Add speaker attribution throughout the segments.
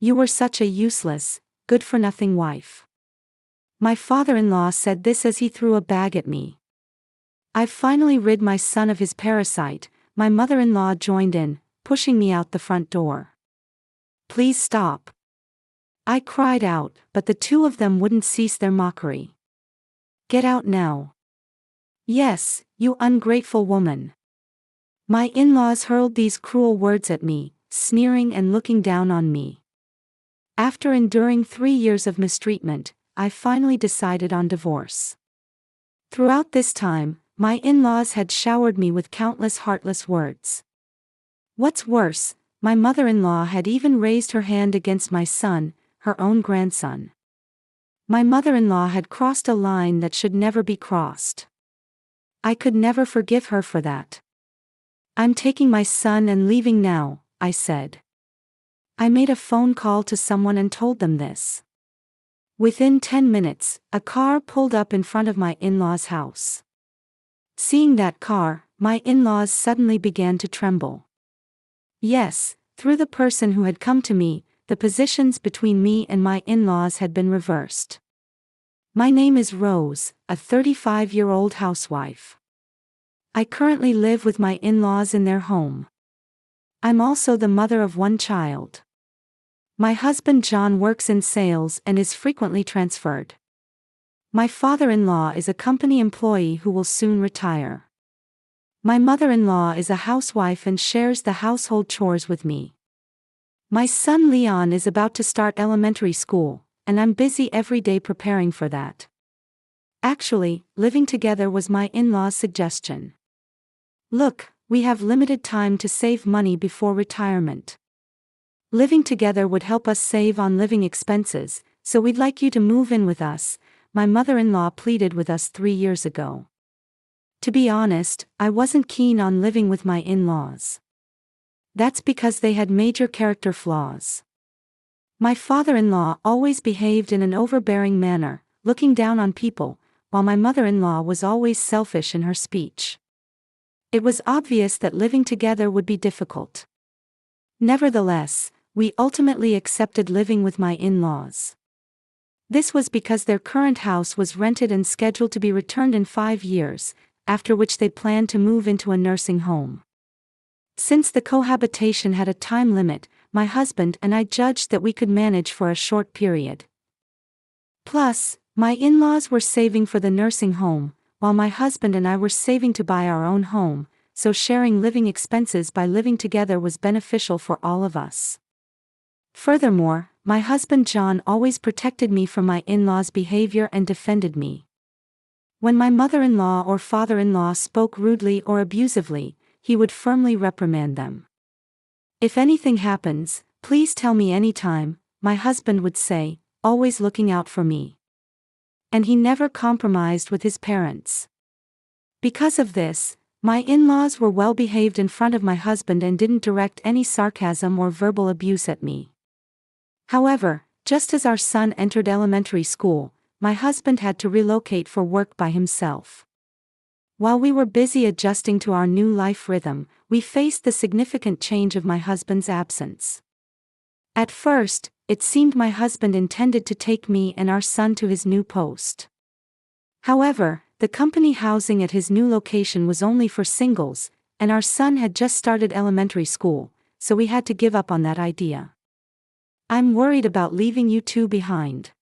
Speaker 1: You were such a useless, good-for-nothing wife. My father-in-law said this as he threw a bag at me. I've finally rid my son of his parasite, my mother-in-law joined in, pushing me out the front door. Please stop. I cried out, but the two of them wouldn't cease their mockery. Get out now. Yes, you ungrateful woman. My in-laws hurled these cruel words at me, sneering and looking down on me. After enduring 3 years of mistreatment, I finally decided on divorce. Throughout this time, my in-laws had showered me with countless heartless words. What's worse, my mother-in-law had even raised her hand against my son, her own grandson. My mother-in-law had crossed a line that should never be crossed. I could never forgive her for that. I'm taking my son and leaving now, I said. I made a phone call to someone and told them this. Within 10 minutes, a car pulled up in front of my in-laws' house. Seeing that car, my in-laws suddenly began to tremble. Yes, through the person who had come to me, the positions between me and my in-laws had been reversed. My name is Rose, a 35-year-old housewife. I currently live with my in-laws in their home. I'm also the mother of one child. My husband John works in sales and is frequently transferred. My father-in-law is a company employee who will soon retire. My mother-in-law is a housewife and shares the household chores with me. My son Leon is about to start elementary school, and I'm busy every day preparing for that. Actually, living together was my in-laws' suggestion. Look, we have limited time to save money before retirement. Living together would help us save on living expenses, so we'd like you to move in with us, my mother-in-law pleaded with us 3 years ago. To be honest, I wasn't keen on living with my in-laws. That's because they had major character flaws. My father-in-law always behaved in an overbearing manner, looking down on people, while my mother-in-law was always selfish in her speech. It was obvious that living together would be difficult. Nevertheless, we ultimately accepted living with my in-laws. This was because their current house was rented and scheduled to be returned in 5 years, after which they planned to move into a nursing home. Since the cohabitation had a time limit, my husband and I judged that we could manage for a short period. Plus, my in-laws were saving for the nursing home, while my husband and I were saving to buy our own home, so sharing living expenses by living together was beneficial for all of us. Furthermore, my husband John always protected me from my in-laws' behavior and defended me. When my mother-in-law or father-in-law spoke rudely or abusively, he would firmly reprimand them. If anything happens, please tell me anytime, my husband would say, always looking out for me. And he never compromised with his parents. Because of this, my in-laws were well behaved in front of my husband and didn't direct any sarcasm or verbal abuse at me. However, just as our son entered elementary school, my husband had to relocate for work by himself. While we were busy adjusting to our new life rhythm, we faced the significant change of my husband's absence. At first, it seemed my husband intended to take me and our son to his new post. However, the company housing at his new location was only for singles, and our son had just started elementary school, so we had to give up on that idea. I'm worried about leaving you two behind.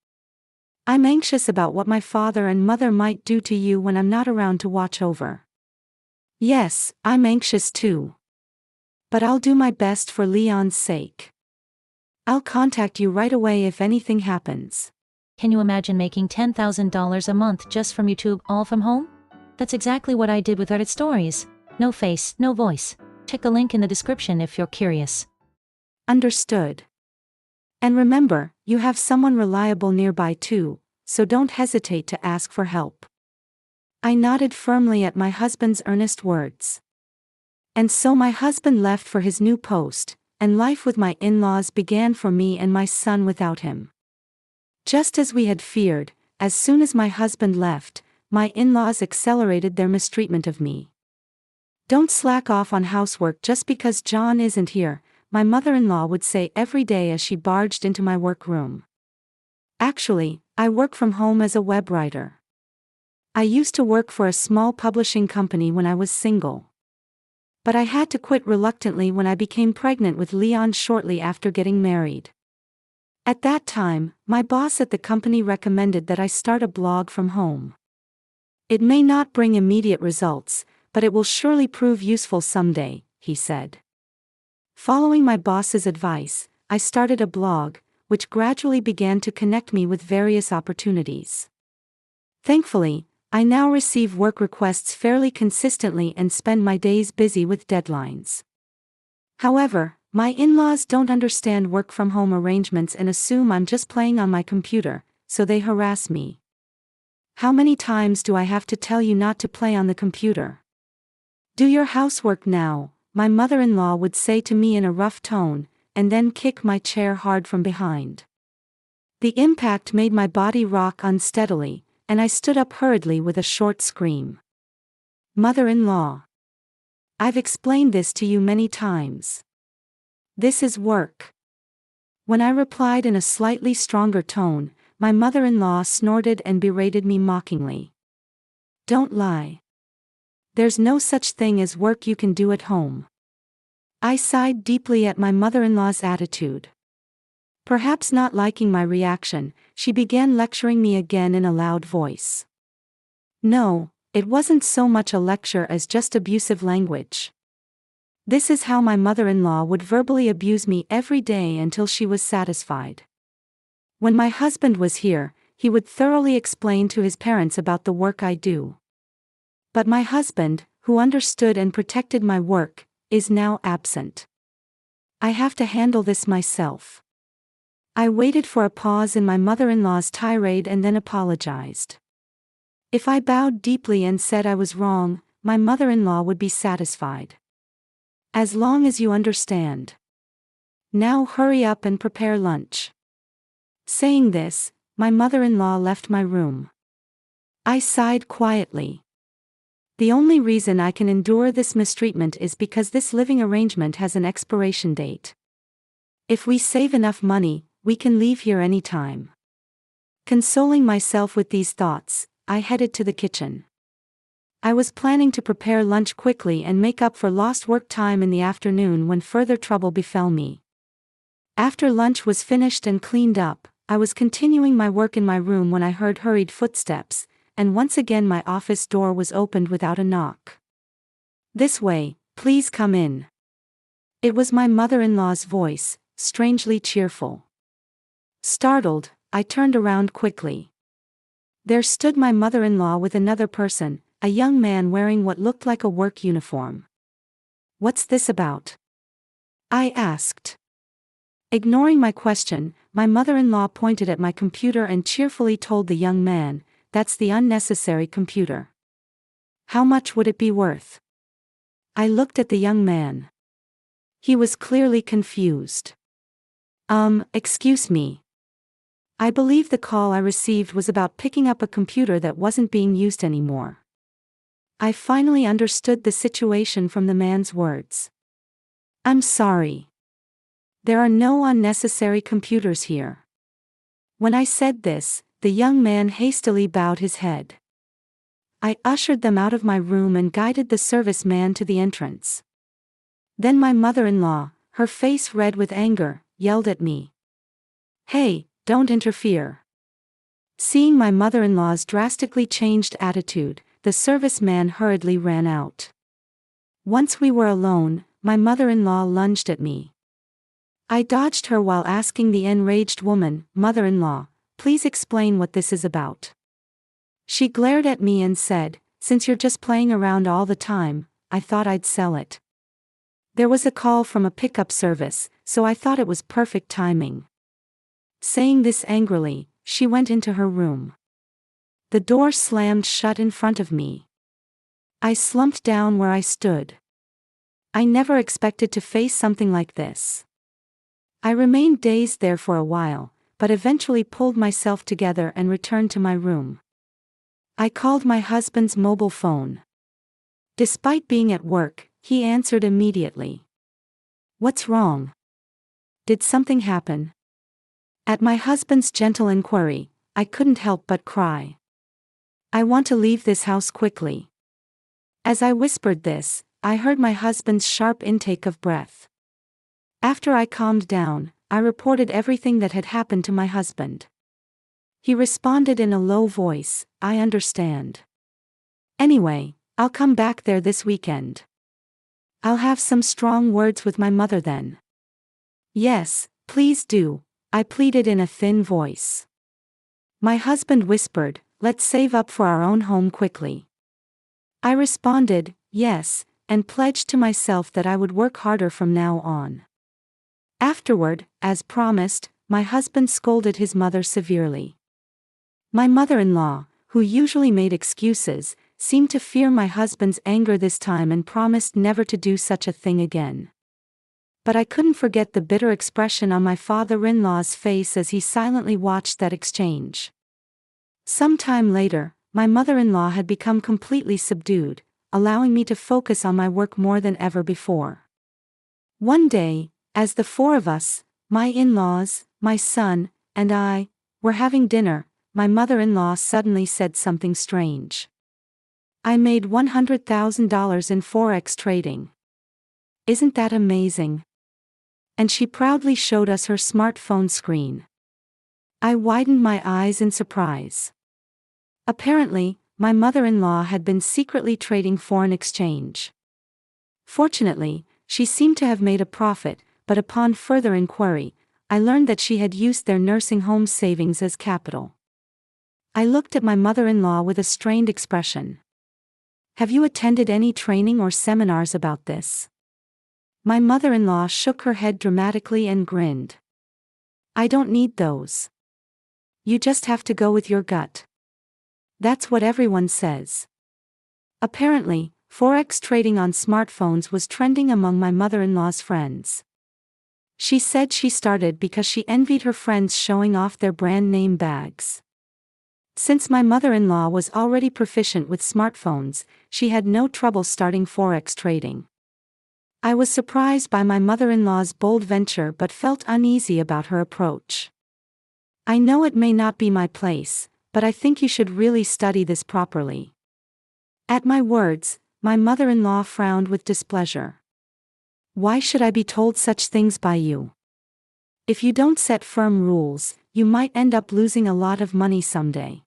Speaker 1: I'm anxious about what my father and mother might do to you when I'm not around to watch over. Yes, I'm anxious too. But I'll do my best for Leon's sake. I'll contact you right away if anything happens.
Speaker 2: Can you imagine making $10,000 a month just from YouTube, all from home? That's exactly what I did with Reddit Stories. No face, no voice. Check the link in the description if you're curious.
Speaker 1: Understood. And remember, you have someone reliable nearby too, so don't hesitate to ask for help. I nodded firmly at my husband's earnest words. And so my husband left for his new post, and life with my in-laws began for me and my son without him. Just as we had feared, as soon as my husband left, my in-laws accelerated their mistreatment of me. Don't slack off on housework just because John isn't here, my mother-in-law would say every day as she barged into my workroom. Actually, I work from home as a web writer. I used to work for a small publishing company when I was single. But I had to quit reluctantly when I became pregnant with Leon shortly after getting married. At that time, my boss at the company recommended that I start a blog from home. It may not bring immediate results, but it will surely prove useful someday, he said. Following my boss's advice, I started a blog, which gradually began to connect me with various opportunities. Thankfully, I now receive work requests fairly consistently and spend my days busy with deadlines. However, my in-laws don't understand work-from-home arrangements and assume I'm just playing on my computer, so they harass me. How many times do I have to tell you not to play on the computer? Do your housework now, my mother-in-law would say to me in a rough tone, and then kick my chair hard from behind. The impact made my body rock unsteadily, and I stood up hurriedly with a short scream. Mother-in-law. I've explained this to you many times. This is work. When I replied in a slightly stronger tone, my mother-in-law snorted and berated me mockingly. Don't lie. There's no such thing as work you can do at home. I sighed deeply at my mother-in-law's attitude. Perhaps not liking my reaction, she began lecturing me again in a loud voice. No, it wasn't so much a lecture as just abusive language. This is how my mother-in-law would verbally abuse me every day until she was satisfied. When my husband was here, he would thoroughly explain to his parents about the work I do. But my husband, who understood and protected my work, is now absent. I have to handle this myself. I waited for a pause in my mother-in-law's tirade and then apologized. If I bowed deeply and said I was wrong, my mother-in-law would be satisfied. As long as you understand. Now hurry up and prepare lunch. Saying this, my mother-in-law left my room. I sighed quietly. The only reason I can endure this mistreatment is because this living arrangement has an expiration date. If we save enough money, we can leave here any time. Consoling myself with these thoughts, I headed to the kitchen. I was planning to prepare lunch quickly and make up for lost work time in the afternoon when further trouble befell me. After lunch was finished and cleaned up, I was continuing my work in my room when I heard hurried footsteps, and once again my office door was opened without a knock. This way, please come in. It was my mother-in-law's voice, strangely cheerful. Startled, I turned around quickly. There stood my mother-in-law with another person, a young man wearing what looked like a work uniform. What's this about? I asked. Ignoring my question, my mother-in-law pointed at my computer and cheerfully told the young man, "That's the unnecessary computer. How much would it be worth?" I looked at the young man. He was clearly confused. Excuse me. I believe the call I received was about picking up a computer that wasn't being used anymore. I finally understood the situation from the man's words. I'm sorry. There are no unnecessary computers here. When I said this, the young man hastily bowed his head. I ushered them out of my room and guided the serviceman to the entrance. Then my mother-in-law, her face red with anger, yelled at me. Hey, don't interfere. Seeing my mother-in-law's drastically changed attitude, the serviceman hurriedly ran out. Once we were alone, my mother-in-law lunged at me. I dodged her while asking the enraged woman, "Mother-in-law, please explain what this is about." She glared at me and said, "Since you're just playing around all the time, I thought I'd sell it." There was a call from a pickup service, so I thought it was perfect timing. Saying this angrily, she went into her room. The door slammed shut in front of me. I slumped down where I stood. I never expected to face something like this. I remained dazed there for a while, but eventually pulled myself together and returned to my room. I called my husband's mobile phone. Despite being at work, he answered immediately. "What's wrong?" Did something happen? At my husband's gentle inquiry, I couldn't help but cry. I want to leave this house quickly. As I whispered this, I heard my husband's sharp intake of breath. After I calmed down, I reported everything that had happened to my husband. He responded in a low voice, "I understand. Anyway, I'll come back there this weekend. I'll have some strong words with my mother then." "Yes, please do," I pleaded in a thin voice. My husband whispered, "Let's save up for our own home quickly." I responded, "Yes," and pledged to myself that I would work harder from now on. Afterward, as promised, my husband scolded his mother severely. My mother-in-law, who usually made excuses, seemed to fear my husband's anger this time and promised never to do such a thing again. But I couldn't forget the bitter expression on my father-in-law's face as he silently watched that exchange. Some time later, my mother-in-law had become completely subdued, allowing me to focus on my work more than ever before. One day, as the four of us, my in-laws, my son, and I, were having dinner, my mother-in-law suddenly said something strange. "I made $100,000 in Forex trading. Isn't that amazing?" And she proudly showed us her smartphone screen. I widened my eyes in surprise. Apparently, my mother-in-law had been secretly trading foreign exchange. Fortunately, she seemed to have made a profit, but upon further inquiry, I learned that she had used their nursing home savings as capital. I looked at my mother-in-law with a strained expression. "Have you attended any training or seminars about this?" My mother-in-law shook her head dramatically and grinned. "I don't need those. You just have to go with your gut. That's what everyone says." Apparently, Forex trading on smartphones was trending among my mother-in-law's friends. She said she started because she envied her friends showing off their brand-name bags. Since my mother-in-law was already proficient with smartphones, she had no trouble starting Forex trading. I was surprised by my mother-in-law's bold venture but felt uneasy about her approach. "I know it may not be my place, but I think you should really study this properly." At my words, my mother-in-law frowned with displeasure. "Why should I be told such things by you? If you don't set firm rules, you might end up losing a lot of money someday."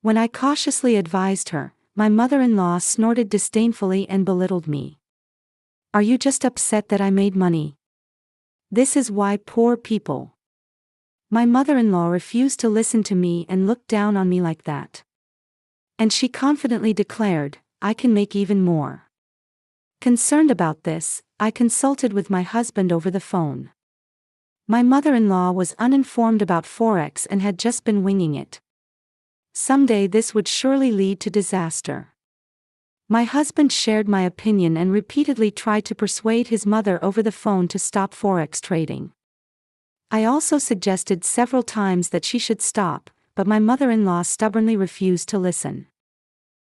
Speaker 1: When I cautiously advised her, my mother-in-law snorted disdainfully and belittled me. "Are you just upset that I made money? This is why poor people..." My mother-in-law refused to listen to me and looked down on me like that. And she confidently declared, "I can make even more." Concerned about this, I consulted with my husband over the phone. My mother-in-law was uninformed about Forex and had just been winging it. Someday this would surely lead to disaster. My husband shared my opinion and repeatedly tried to persuade his mother over the phone to stop Forex trading. I also suggested several times that she should stop, but my mother-in-law stubbornly refused to listen.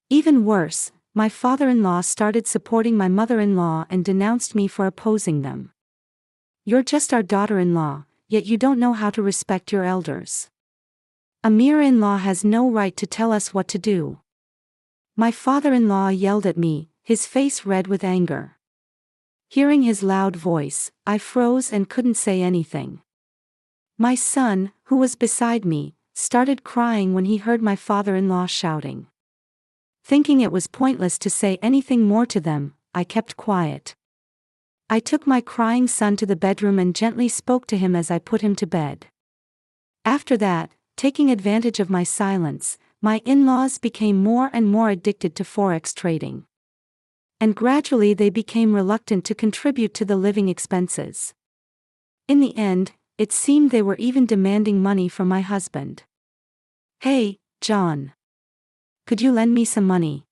Speaker 1: Even worse, my father-in-law started supporting my mother-in-law and denounced me for opposing them. "You're just our daughter-in-law, yet you don't know how to respect your elders. A mere in-law has no right to tell us what to do." My father-in-law yelled at me, his face red with anger. Hearing his loud voice, I froze and couldn't say anything. My son, who was beside me, started crying when he heard my father-in-law shouting. Thinking it was pointless to say anything more to them, I kept quiet. I took my crying son to the bedroom and gently spoke to him as I put him to bed. After that, taking advantage of my silence, my in-laws became more and more addicted to Forex trading. And gradually they became reluctant to contribute to the living expenses. In the end, it seemed they were even demanding money from my husband. "Hey, John. Could you lend me some money?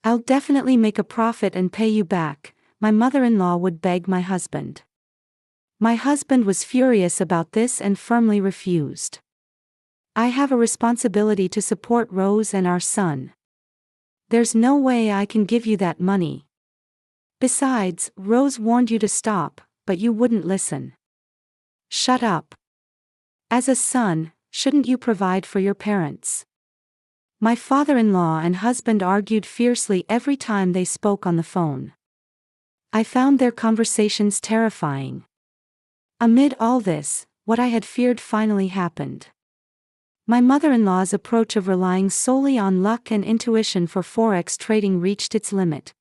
Speaker 1: I'll definitely make a profit and pay you back," my mother-in-law would beg my husband. My husband was furious about this and firmly refused. "I have a responsibility to support Rose and our son. There's no way I can give you that money. Besides, Rose warned you to stop, but you wouldn't listen." Shut up. As a son, shouldn't you provide for your parents? My father-in-law and husband argued fiercely every time they spoke on the phone. I found their conversations terrifying. Amid all this, what I had feared finally happened. My mother-in-law's approach of relying solely on luck and intuition for forex trading reached its limit.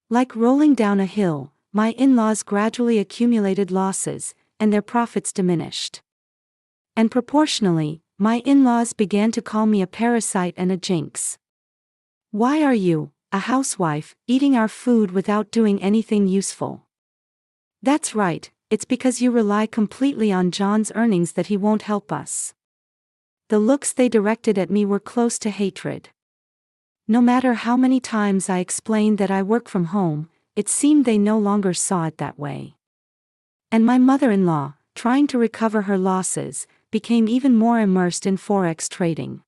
Speaker 1: Like rolling down a hill, my in-laws gradually accumulated losses, and their profits diminished. And proportionally, my in-laws began to call me a parasite and a jinx. Why are you, a housewife, eating our food without doing anything useful? That's right, it's because you rely completely on John's earnings that he won't help us. The looks they directed at me were close to hatred. No matter how many times I explained that I work from home, it seemed they no longer saw it that way. And my mother-in-law, trying to recover her losses, became even more immersed in forex trading.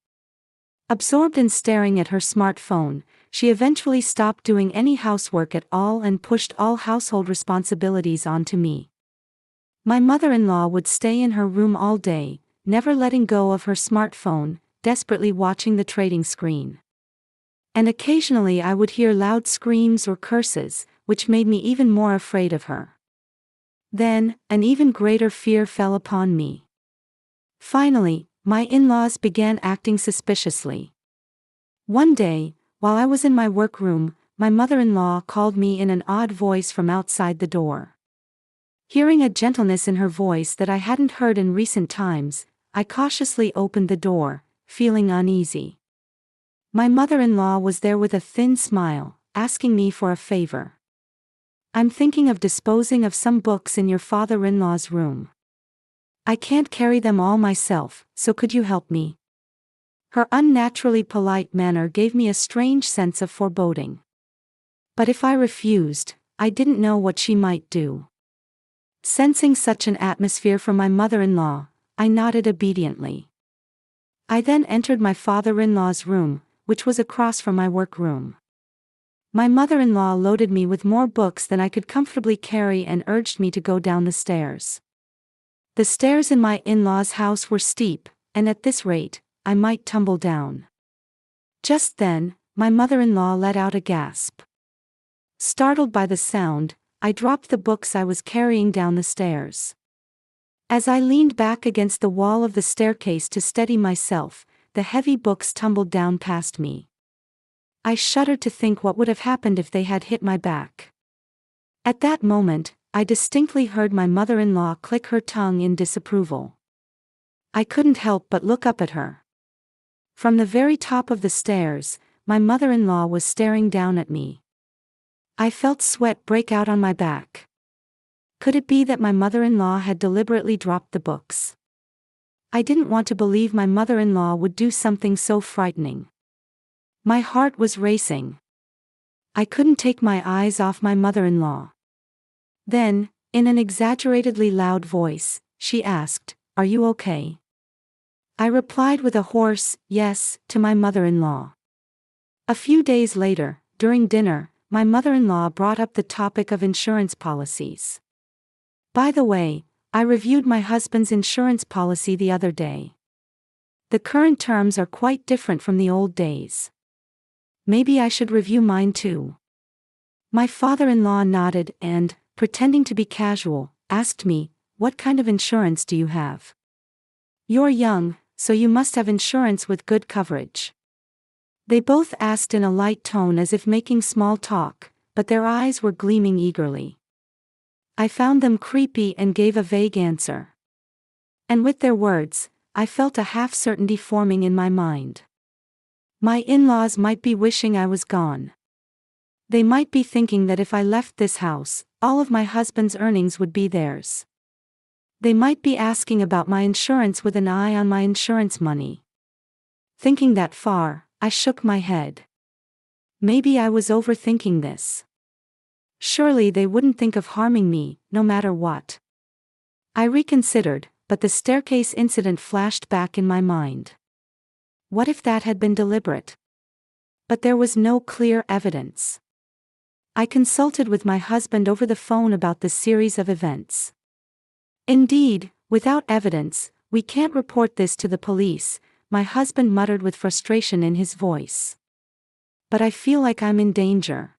Speaker 1: Absorbed in staring at her smartphone, she eventually stopped doing any housework at all and pushed all household responsibilities onto me. My mother-in-law would stay in her room all day, never letting go of her smartphone, desperately watching the trading screen. And occasionally I would hear loud screams or curses, which made me even more afraid of her. Then, an even greater fear fell upon me. Finally, my in-laws began acting suspiciously. One day, while I was in my workroom, my mother-in-law called me in an odd voice from outside the door. Hearing a gentleness in her voice that I hadn't heard in recent times, I cautiously opened the door, feeling uneasy. My mother-in-law was there with a thin smile, asking me for a favor. I'm thinking of disposing of some books in your father-in-law's room. I can't carry them all myself, so could you help me? Her unnaturally polite manner gave me a strange sense of foreboding. But if I refused, I didn't know what she might do. Sensing such an atmosphere from my mother-in-law, I nodded obediently. I then entered my father-in-law's room, which was across from my workroom. My mother-in-law loaded me with more books than I could comfortably carry and urged me to go down the stairs. The stairs in my in-laws' house were steep, and at this rate, I might tumble down. Just then, my mother-in-law let out a gasp. Startled by the sound, I dropped the books I was carrying down the stairs. As I leaned back against the wall of the staircase to steady myself, the heavy books tumbled down past me. I shuddered to think what would have happened if they had hit my back. At that moment, I distinctly heard my mother-in-law click her tongue in disapproval. I couldn't help but look up at her. From the very top of the stairs, my mother-in-law was staring down at me. I felt sweat break out on my back. Could it be that my mother-in-law had deliberately dropped the books? I didn't want to believe my mother-in-law would do something so frightening. My heart was racing. I couldn't take my eyes off my mother-in-law. Then, in an exaggeratedly loud voice, she asked, "Are you okay?" I replied with a hoarse, yes, to my mother-in-law. A few days later, during dinner, my mother-in-law brought up the topic of insurance policies. By the way, I reviewed my husband's insurance policy the other day. The current terms are quite different from the old days. Maybe I should review mine too. My father-in-law nodded and, pretending to be casual, asked me, "What kind of insurance do you have?" "You're young, so you must have insurance with good coverage." They both asked in a light tone as if making small talk, but their eyes were gleaming eagerly. I found them creepy and gave a vague answer. And with their words, I felt a half-certainty forming in my mind. My in-laws might be wishing I was gone. They might be thinking that if I left this house, all of my husband's earnings would be theirs. They might be asking about my insurance with an eye on my insurance money. Thinking that far, I shook my head. Maybe I was overthinking this. Surely they wouldn't think of harming me, no matter what. I reconsidered, but the staircase incident flashed back in my mind. What if that had been deliberate? But there was no clear evidence. I consulted with my husband over the phone about the series of events. Indeed, Without evidence, we can't report this to the police, my husband muttered with frustration in his voice. But I feel like I'm in danger.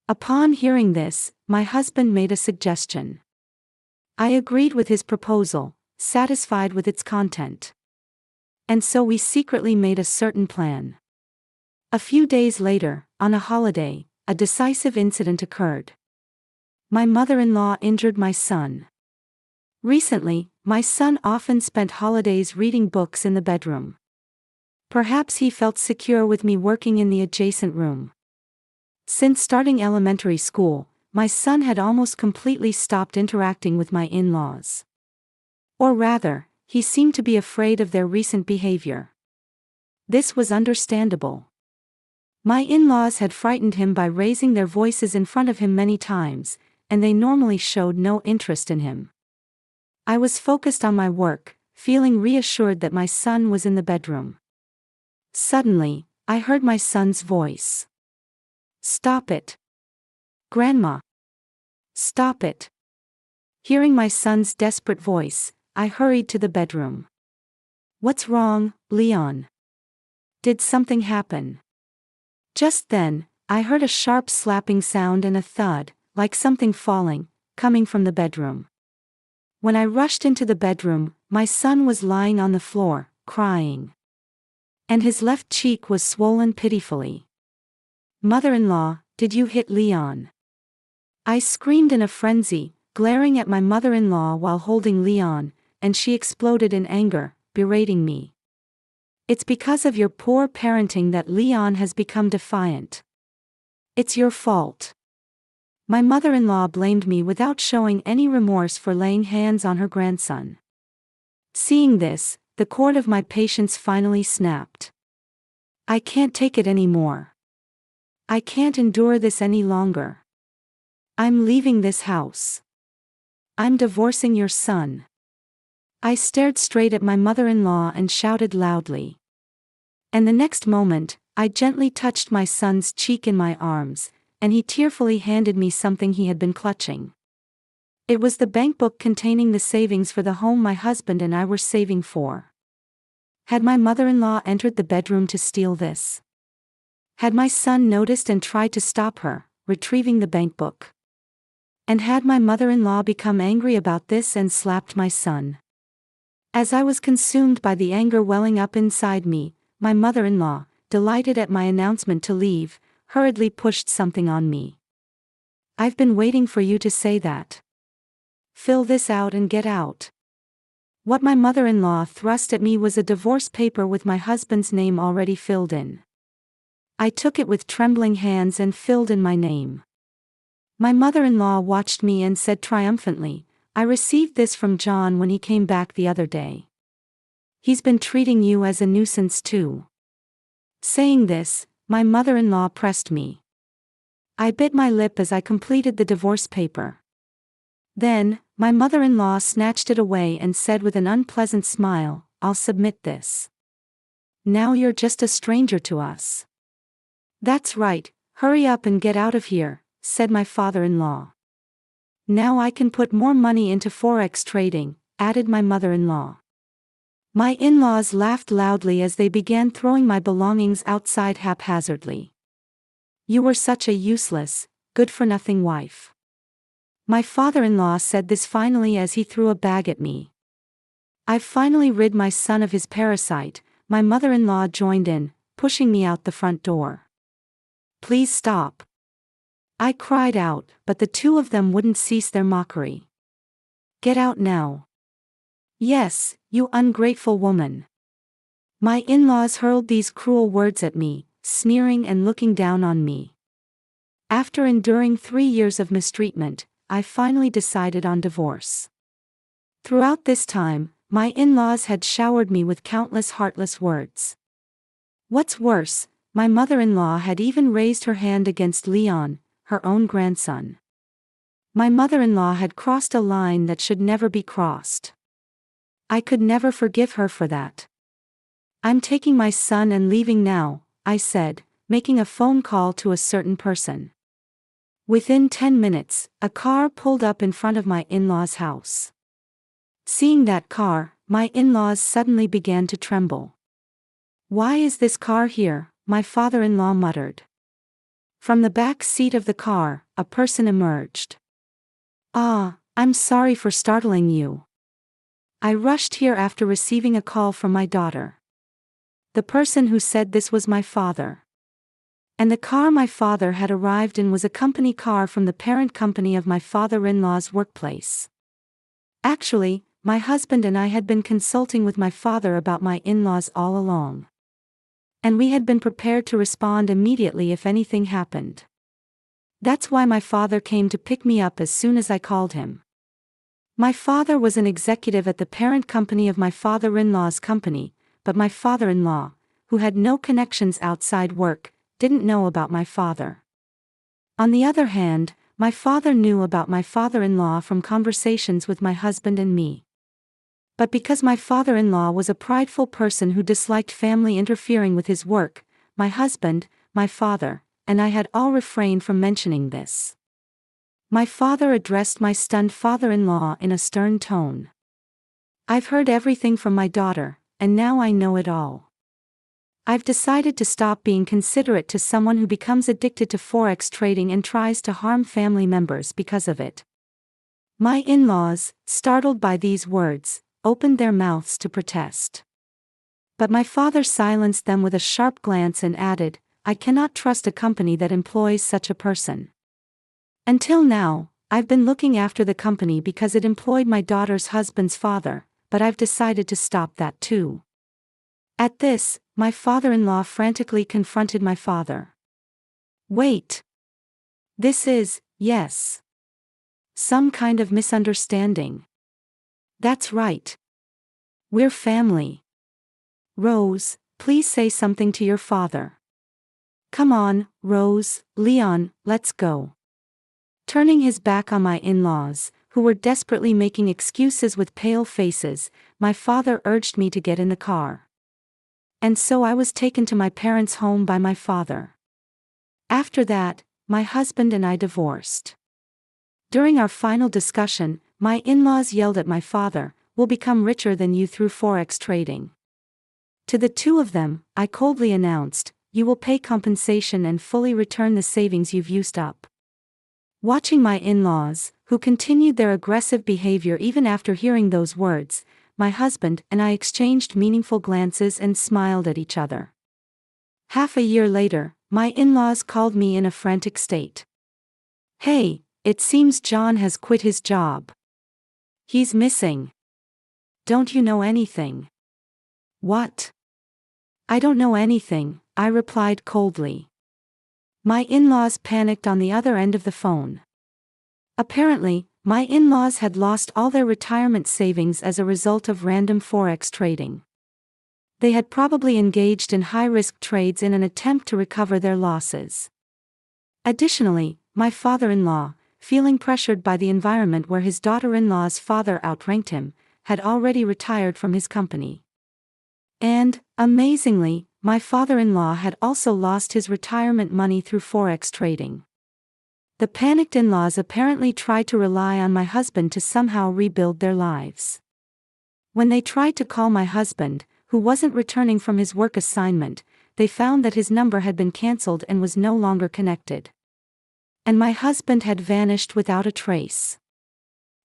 Speaker 1: Upon hearing this, my husband made a suggestion. I agreed with his proposal, satisfied with its content. And so we secretly made a certain plan. A few days later, on a holiday, a decisive incident occurred. My mother-in-law injured my son. Recently, my son often spent holidays reading books in the bedroom. Perhaps he felt secure with me working in the adjacent room. Since starting elementary school, my son had almost completely stopped interacting with my in-laws. Or rather, he seemed to be afraid of their recent behavior. This was understandable. My in-laws had frightened him by raising their voices in front of him many times, and they normally showed no interest in him. I was focused on my work, feeling reassured that my son was in the bedroom. Suddenly, I heard my son's voice. "Stop it. Grandma. Stop it." Hearing my son's desperate voice, I hurried to the bedroom. "What's wrong, Leon? Did something happen?" Just then, I heard a sharp slapping sound and a thud, like something falling, coming from the bedroom. When I rushed into the bedroom, my son was lying on the floor, crying. And his left cheek was swollen pitifully. "Mother-in-law, did you hit Leon?" I screamed in a frenzy, glaring at my mother-in-law while holding Leon, and she exploded in anger, berating me. "It's because of your poor parenting that Leon has become defiant. It's your fault." My mother-in-law blamed me without showing any remorse for laying hands on her grandson. Seeing this, the cord of my patience finally snapped. "I can't take it anymore. I can't endure this any longer. I'm leaving this house. I'm divorcing your son." I stared straight at my mother-in-law and shouted loudly. And the next moment, I gently touched my son's cheek in my arms, and he tearfully handed me something he had been clutching. It was the bank book containing the savings for the home my husband and I were saving for. Had my mother-in-law entered the bedroom to steal this? Had my son noticed and tried to stop her, retrieving the bank book? And had my mother-in-law become angry about this and slapped my son? As I was consumed by the anger welling up inside me, my mother-in-law, delighted at my announcement to leave, hurriedly pushed something on me. "I've been waiting for you to say that. Fill this out and get out." What my mother-in-law thrust at me was a divorce paper with my husband's name already filled in. I took it with trembling hands and filled in my name. My mother-in-law watched me and said triumphantly, "I received this from John when he came back the other day. He's been treating you as a nuisance too." Saying this, my mother-in-law pressed me. I bit my lip as I completed the divorce paper. Then, my mother-in-law snatched it away and said with an unpleasant smile, "I'll submit this. Now you're just a stranger to us." "That's right, hurry up and get out of here," said my father-in-law. "Now I can put more money into forex trading," added my mother-in-law. My in-laws laughed loudly as they began throwing my belongings outside haphazardly. "You were such a useless, good-for-nothing wife." My father-in-law said this finally as he threw a bag at me. "I've finally rid my son of his parasite," my mother-in-law joined in, pushing me out the front door. "Please stop." I cried out, but the two of them wouldn't cease their mockery. "Get out now." "Yes, you ungrateful woman." My in-laws hurled these cruel words at me, sneering and looking down on me. After enduring 3 years of mistreatment, I finally decided on divorce. Throughout this time, my in-laws had showered me with countless heartless words. What's worse, my mother-in-law had even raised her hand against Leon, her own grandson. My mother-in-law had crossed a line that should never be crossed. I could never forgive her for that. "I'm taking my son and leaving now," I said, making a phone call to a certain person. Within 10 minutes, a car pulled up in front of my in-laws' house. Seeing that car, my in-laws suddenly began to tremble. "Why is this car here?" my father-in-law muttered. From the back seat of the car, a person emerged. "Ah, I'm sorry for startling you. I rushed here after receiving a call from my daughter." The person who said this was my father. And the car my father had arrived in was a company car from the parent company of my father-in-law's workplace. Actually, my husband and I had been consulting with my father about my in-laws all along. And we had been prepared to respond immediately if anything happened. That's why my father came to pick me up as soon as I called him. My father was an executive at the parent company of my father-in-law's company, but my father-in-law, who had no connections outside work, didn't know about my father. On the other hand, my father knew about my father-in-law from conversations with my husband and me. But because my father-in-law was a prideful person who disliked family interfering with his work, my husband, my father, and I had all refrained from mentioning this. My father addressed my stunned father-in-law in a stern tone. "I've heard everything from my daughter, and now I know it all. I've decided to stop being considerate to someone who becomes addicted to forex trading and tries to harm family members because of it." My in-laws, startled by these words, opened their mouths to protest. But my father silenced them with a sharp glance and added, "I cannot trust a company that employs such a person. Until now, I've been looking after the company because it employed my daughter's husband's father, but I've decided to stop that too." At this, my father-in-law frantically confronted my father. "Wait. This is, yes, some kind of misunderstanding. That's right. We're family. Rose, please say something to your father. Come on, Rose, Leon, let's go." Turning his back on my in-laws, who were desperately making excuses with pale faces, my father urged me to get in the car. And so I was taken to my parents' home by my father. After that, my husband and I divorced. During our final discussion, my in-laws yelled at my father, "We'll become richer than you through forex trading." To the two of them, I coldly announced, "You will pay compensation and fully return the savings you've used up." Watching my in-laws, who continued their aggressive behavior even after hearing those words, my husband and I exchanged meaningful glances and smiled at each other. Half a year later, my in-laws called me in a frantic state. "Hey, it seems John has quit his job. He's missing. Don't you know anything?" "What?" "I don't know anything," I replied coldly. My in-laws panicked on the other end of the phone. Apparently, my in-laws had lost all their retirement savings as a result of random forex trading. They had probably engaged in high-risk trades in an attempt to recover their losses. Additionally, my father-in-law, feeling pressured by the environment where his daughter-in-law's father outranked him, had already retired from his company. And, amazingly, my father-in-law had also lost his retirement money through forex trading. The panicked in-laws apparently tried to rely on my husband to somehow rebuild their lives. When they tried to call my husband, who wasn't returning from his work assignment, they found that his number had been cancelled and was no longer connected. And my husband had vanished without a trace.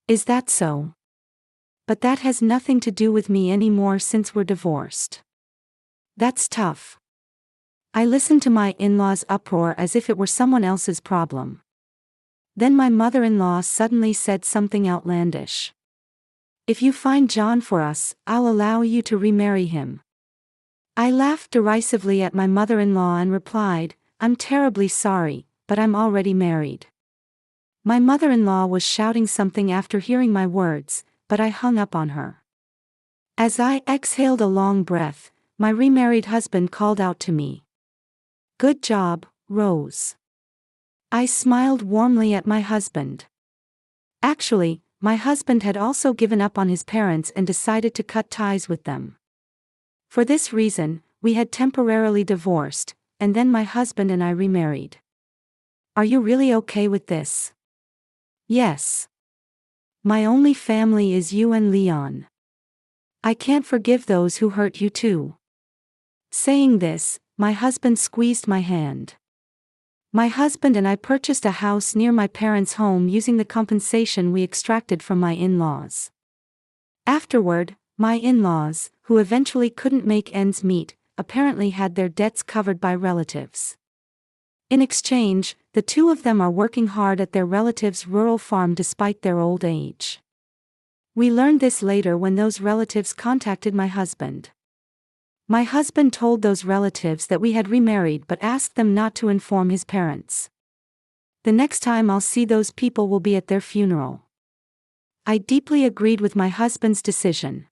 Speaker 1: Is that so? But that has nothing to do with me anymore since we're divorced. That's tough. I listened to my in-laws' uproar as if it were someone else's problem. Then my mother-in-law suddenly said something outlandish. "If you find John for us, I'll allow you to remarry him." I laughed derisively at my mother-in-law and replied, "I'm terribly sorry, but I'm already married." My mother-in-law was shouting something after hearing my words, but I hung up on her. As I exhaled a long breath, my remarried husband called out to me. "Good job, Rose." I smiled warmly at my husband. Actually, my husband had also given up on his parents and decided to cut ties with them. For this reason, we had temporarily divorced, and then my husband and I remarried. Are you really okay with this? Yes. My only family is you and Leon. I can't forgive those who hurt you too. Saying this, my husband squeezed my hand. My husband and I purchased a house near my parents' home using the compensation we extracted from my in-laws. Afterward, my in-laws, who eventually couldn't make ends meet, apparently had their debts covered by relatives. In exchange, the two of them are working hard at their relatives' rural farm despite their old age. We learned this later when those relatives contacted my husband. My husband told those relatives that we had remarried but asked them not to inform his parents. The next time I'll see those people will be at their funeral. I deeply agreed with my husband's decision.